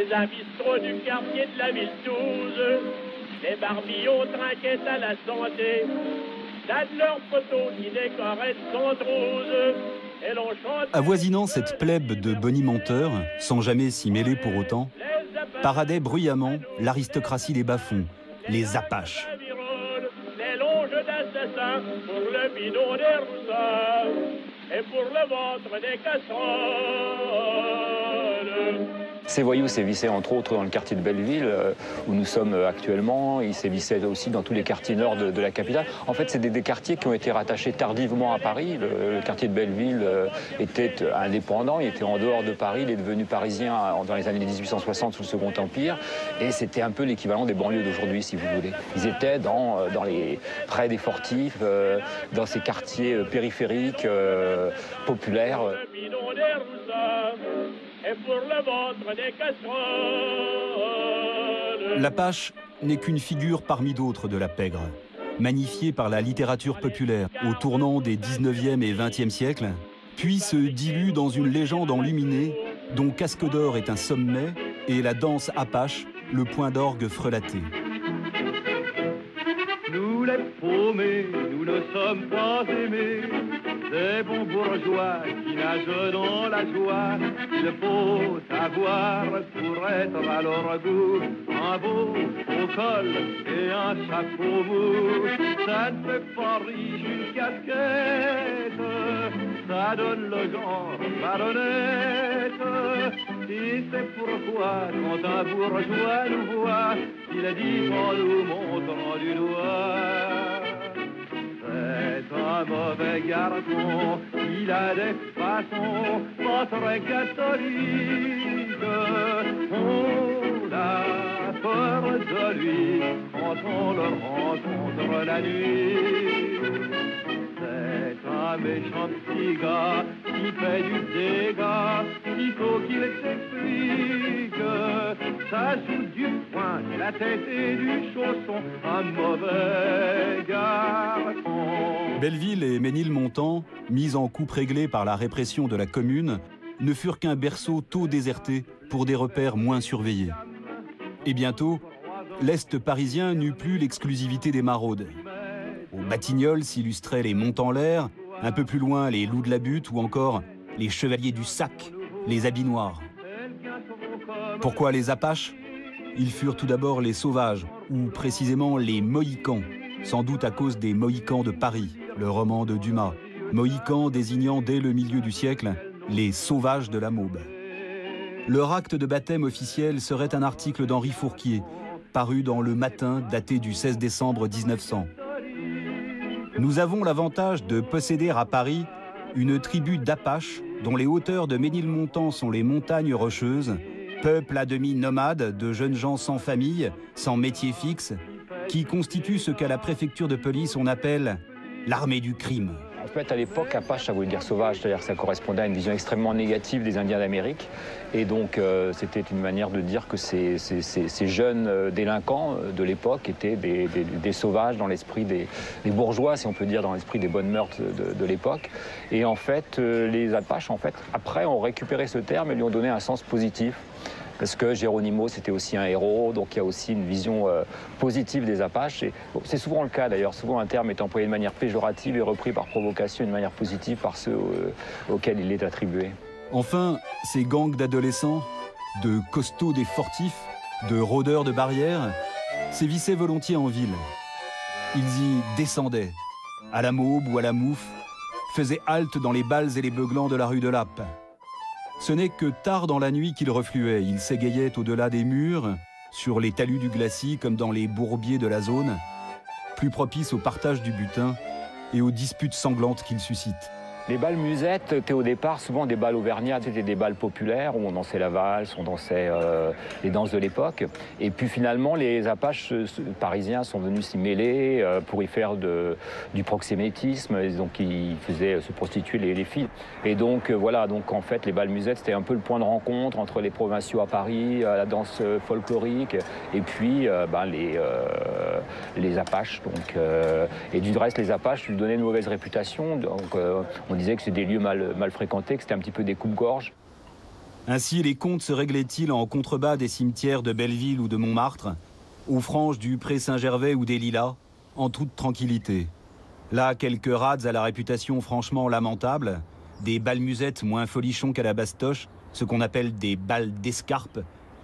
Les avistraux du quartier de la ville 12, les barbillons trinquaient à la santé. T'as de leurs poteaux qui décoraient son trousse. Et l'on chante... Avoisinant cette plèbe de bonimenteurs, sans jamais s'y mêler pour autant, paradait bruyamment l'aristocratie des bas-fonds, les Apaches. Les longes d'assassins pour le bidon des roussins et pour le ventre des casseroles. Ces voyous sévissaient entre autres dans le quartier de Belleville, où nous sommes actuellement. Ils sévissaient aussi dans tous les quartiers nord de la capitale. En fait, c'est des quartiers qui ont été rattachés tardivement à Paris. Le quartier de Belleville était indépendant, il était en dehors de Paris. Il est devenu parisien dans les années 1860 sous le Second Empire. Et c'était un peu l'équivalent des banlieues d'aujourd'hui, si vous voulez. Ils étaient près des fortifs, dans ces quartiers périphériques, populaires. Et pour le ventre des casseroles. L'Apache n'est qu'une figure parmi d'autres de la pègre, magnifiée par la littérature populaire au tournant des 19e et 20e siècles, puis se dilue dans une légende enluminée dont Casque d'Or est un sommet et la danse Apache le point d'orgue frelaté. Nous les paumés, nous ne sommes pas aimés, des bons bourgeois qui nagent dans la joie. Il faut avoir pour être à leur goût un beau haut col et un chapeau mou. Ça ne fait pas riche une casquette, ça donne le genre malhonnête. Et c'est pourquoi quand un bourgeois nous voit, il dit en nous montrant du doigt: c'est un mauvais garçon, il a des façons pas très catholiques. On a peur de lui quand on le rencontre la nuit. C'est un méchant petit gars qui fait du dégât, il faut qu'il s'explique. Ça joue du poing, de la tête et du chausson, un mauvais garçon. Belleville et Ménilmontant, mis en coupe réglée par la répression de la Commune, ne furent qu'un berceau tôt déserté pour des repères moins surveillés. Et bientôt, l'Est parisien n'eut plus l'exclusivité des maraudes. Aux Batignolles s'illustraient les Monts-en-l'Air, un peu plus loin les Loups de la Butte ou encore les Chevaliers du Sac, les Habits Noirs. Pourquoi les Apaches? Ils furent tout d'abord les Sauvages, ou précisément les Mohicans, sans doute à cause des Mohicans de Paris, le roman de Dumas. Mohicans désignant dès le milieu du siècle les Sauvages de la Maube. Leur acte de baptême officiel serait un article d'Henri Fourquier, paru dans Le Matin, daté du 16 décembre 1900. Nous avons l'avantage de posséder à Paris une tribu d'Apaches dont les hauteurs de Ménilmontant sont les montagnes rocheuses, peuple à demi nomade de jeunes gens sans famille, sans métier fixe, qui constituent ce qu'à la préfecture de police on appelle l'armée du crime. En fait, à l'époque, Apache, ça voulait dire sauvage, c'est-à-dire que ça correspondait à une vision extrêmement négative des Indiens d'Amérique. Et donc, c'était une manière de dire que ces jeunes délinquants de l'époque étaient des sauvages dans l'esprit des bourgeois, si on peut dire, dans l'esprit des bonnes mœurs de l'époque. Et en fait, les Apaches, en fait, après, ont récupéré ce terme et lui ont donné un sens positif. Parce que Geronimo, c'était aussi un héros, donc il y a aussi une vision positive des Apaches. C'est souvent le cas d'ailleurs, souvent un terme est employé de manière péjorative et repris par provocation d'une manière positive par ceux auxquels il est attribué. Enfin, ces gangs d'adolescents, de costauds des fortifs, de rôdeurs de barrières, sévissaient volontiers en ville. Ils y descendaient, à la Maube ou à la Mouffe, faisaient halte dans les balles et les beuglans de la rue de Lappe. Ce n'est que tard dans la nuit qu'ils refluaient. Ils s'égayaient au-delà des murs, sur les talus du glacis comme dans les bourbiers de la zone, plus propices au partage du butin et aux disputes sanglantes qu'ils suscitent. Les balles musettes étaient au départ souvent des balles auvergnates, c'était des balles populaires où on dansait la valse, on dansait les danses de l'époque. Et puis finalement, les Apaches parisiens sont venus s'y mêler pour y faire du proxénétisme. Et donc ils faisaient se prostituer les filles. Et donc voilà, donc en fait les balles musettes c'était un peu le point de rencontre entre les provinciaux à Paris, la danse folklorique, et puis les Apaches. Donc, et du reste, les Apaches lui donnaient une mauvaise réputation. Donc on disait que c'était des lieux mal fréquentés, que c'était un petit peu des coupe-gorge. Ainsi, les comptes se réglaient-ils en contrebas des cimetières de Belleville ou de Montmartre, aux franges du Pré Saint-Gervais ou des Lilas, en toute tranquillité. Là, quelques rades à la réputation franchement lamentable, des balmusettes moins folichons qu'à la bastoche, ce qu'on appelle des balles d'escarpe,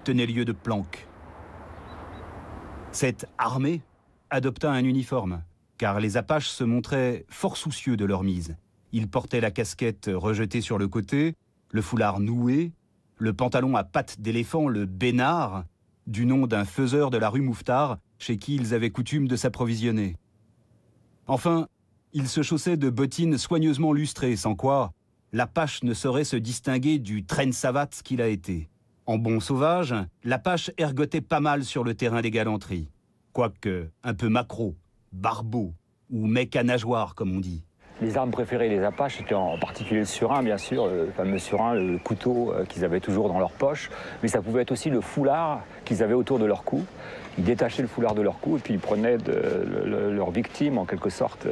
tenaient lieu de planques. Cette armée adopta un uniforme, car les Apaches se montraient fort soucieux de leur mise. Ils portaient la casquette rejetée sur le côté, le foulard noué, le pantalon à pattes d'éléphant, le bénard, du nom d'un faiseur de la rue Mouffetard, chez qui ils avaient coutume de s'approvisionner. Enfin, ils se chaussaient de bottines soigneusement lustrées, sans quoi l'Apache ne saurait se distinguer du traîne-savate qu'il a été. En bon sauvage, l'Apache ergotait pas mal sur le terrain des galanteries, quoique un peu maquereau, barbeau ou mec à nageoire, comme on dit. Les armes préférées des Apaches étaient en particulier le surin, bien sûr, le fameux surin, le couteau qu'ils avaient toujours dans leur poche, mais ça pouvait être aussi le foulard qu'ils avaient autour de leur cou. Ils détachaient le foulard de leur cou et puis ils prenaient leur victime, en quelque sorte,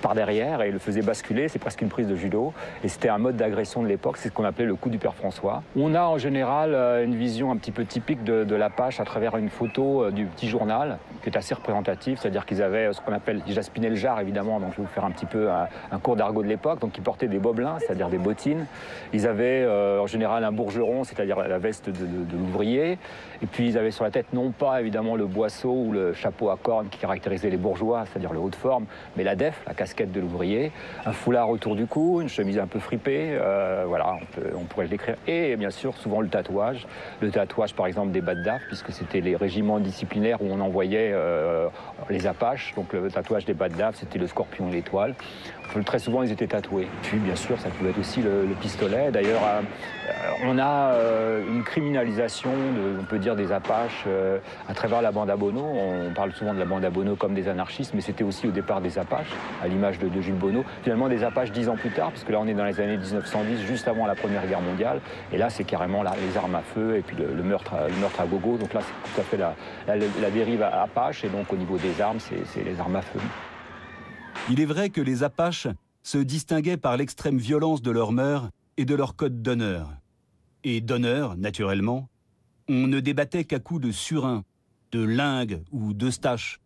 par derrière et le faisaient basculer. C'est presque une prise de judo. Et c'était un mode d'agression de l'époque, c'est ce qu'on appelait le coup du père François. On a en général une vision un petit peu typique de l'Apache à travers une photo du petit journal, qui est assez représentative, c'est-à-dire qu'ils avaient ce qu'on appelle, ils jaspinaient le jarre évidemment, donc je vais vous faire un petit peu un cours d'argot de l'époque. Donc ils portaient des bobelins, c'est-à-dire des bottines. Ils avaient en général un bourgeron, c'est-à-dire la veste de l'ouvrier. Et puis ils avaient sur la tête non pas évidemment le boisseau ou le chapeau à cornes qui caractérisait les bourgeois, c'est-à-dire le haut de forme, mais la def, la casquette de l'ouvrier, un foulard autour du cou, une chemise un peu fripée, voilà, on pourrait le décrire. Et bien sûr, souvent le tatouage par exemple des bas de daf, puisque c'était les régiments disciplinaires où on envoyait les Apaches, donc le tatouage des bas de daf, c'était le scorpion et l'étoile. Très souvent, ils étaient tatoués. Puis, bien sûr, ça pouvait être aussi le pistolet. D'ailleurs, on a une criminalisation, on peut dire, des Apaches à travers la bande à Bonneau. On parle souvent de la bande à Bonneau comme des anarchistes, mais c'était aussi au départ des Apaches, à l'image de Jules Bonneau. Finalement, des Apaches 10 ans plus tard, parce que là, on est dans les années 1910, juste avant la Première Guerre mondiale. Et là, c'est carrément les armes à feu et puis le meurtre à gogo. Donc là, c'est tout à fait la dérive Apache. Et donc, au niveau des armes, c'est les armes à feu. Il est vrai que les Apaches se distinguaient par l'extrême violence de leurs mœurs et de leur code d'honneur. Et d'honneur, naturellement, on ne débattait qu'à coups de surin, de lingue ou d'eustache,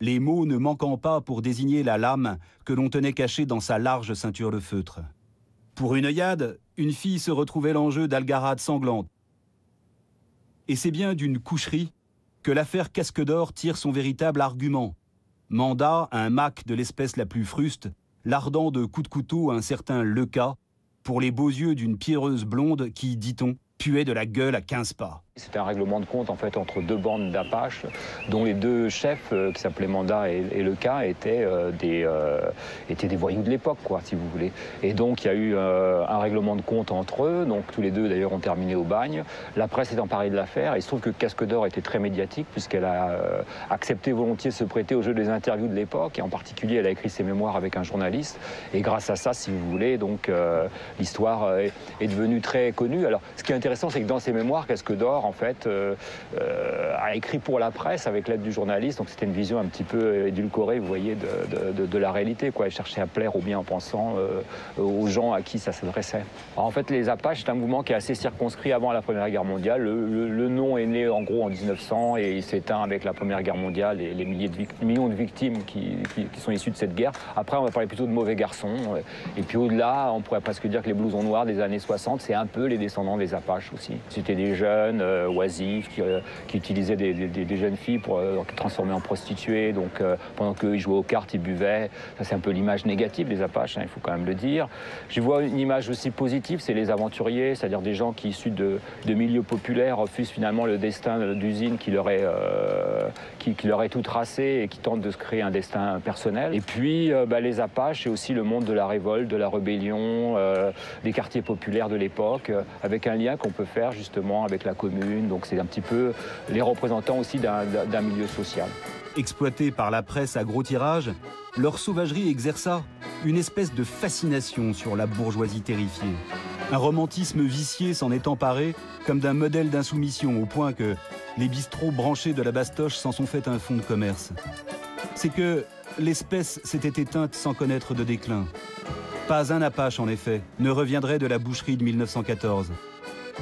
les mots ne manquant pas pour désigner la lame que l'on tenait cachée dans sa large ceinture de feutre. Pour une œillade, une fille se retrouvait l'enjeu d'algarades sanglantes. Et c'est bien d'une coucherie que l'affaire Casque d'Or tire son véritable argument. Mandat à un mac de l'espèce la plus fruste, lardant de coups de couteau un certain Leca, pour les beaux yeux d'une pierreuse blonde qui, dit-on, puait de la gueule à 15 pas. C'était un règlement de compte en fait entre deux bandes d'Apaches dont les deux chefs qui s'appelaient Mandat et Leca étaient des voyous de l'époque, quoi, si vous voulez. Et donc il y a eu un règlement de compte entre eux, donc tous les deux d'ailleurs ont terminé au bagne. La presse est emparée de l'affaire et il se trouve que Casque d'Or était très médiatique puisqu'elle a accepté volontiers de se prêter au jeu des interviews de l'époque et en particulier elle a écrit ses mémoires avec un journaliste et grâce à ça, si vous voulez, donc l'histoire est devenue très connue. Alors ce qui est intéressant, c'est que dans ses mémoires, Casque d'Or en fait, a écrit pour la presse avec l'aide du journaliste. Donc c'était une vision un petit peu édulcorée, vous voyez, de la réalité, quoi. Il cherchait à plaire au bien-pensant aux gens à qui ça s'adressait. En fait, les Apaches, c'est un mouvement qui est assez circonscrit avant la Première Guerre mondiale. Le nom est né en gros en 1900 et il s'éteint avec la Première Guerre mondiale et les millions de victimes qui sont issues de cette guerre. Après, on va parler plutôt de mauvais garçons. Et puis au-delà, on pourrait presque dire que les blousons noirs des années 60, c'est un peu les descendants des Apaches aussi. C'était des jeunes oisifs qui utilisaient des jeunes filles pour les transformer en prostituées. Donc pendant qu'eux ils jouaient aux cartes, ils buvaient. Ça, c'est un peu l'image négative des Apaches, hein, il faut quand même le dire. Je vois une image aussi positive, c'est les aventuriers, c'est-à-dire des gens qui, issus de milieux populaires, refusent finalement le destin d'usine qui leur est tout tracé et qui tentent de se créer un destin personnel. Et puis les Apaches, c'est aussi le monde de la révolte, de la rébellion, des quartiers populaires de l'époque, avec un lien qu'on peut faire justement avec la commune. Donc c'est un petit peu les représentants aussi d'un milieu social. Exploités par la presse à gros tirage, leur sauvagerie exerça une espèce de fascination sur la bourgeoisie terrifiée. Un romantisme vicié s'en est emparé comme d'un modèle d'insoumission, au point que les bistrots branchés de la bastoche s'en sont fait un fonds de commerce. C'est que l'espèce s'était éteinte sans connaître de déclin. Pas un Apache, en effet, ne reviendrait de la boucherie de 1914.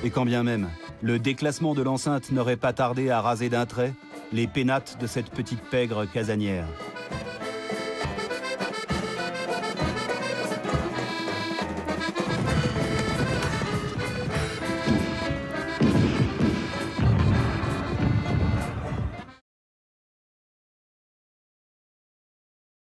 Et quand bien même, le déclassement de l'enceinte n'aurait pas tardé à raser d'un trait les pénates de cette petite pègre casanière.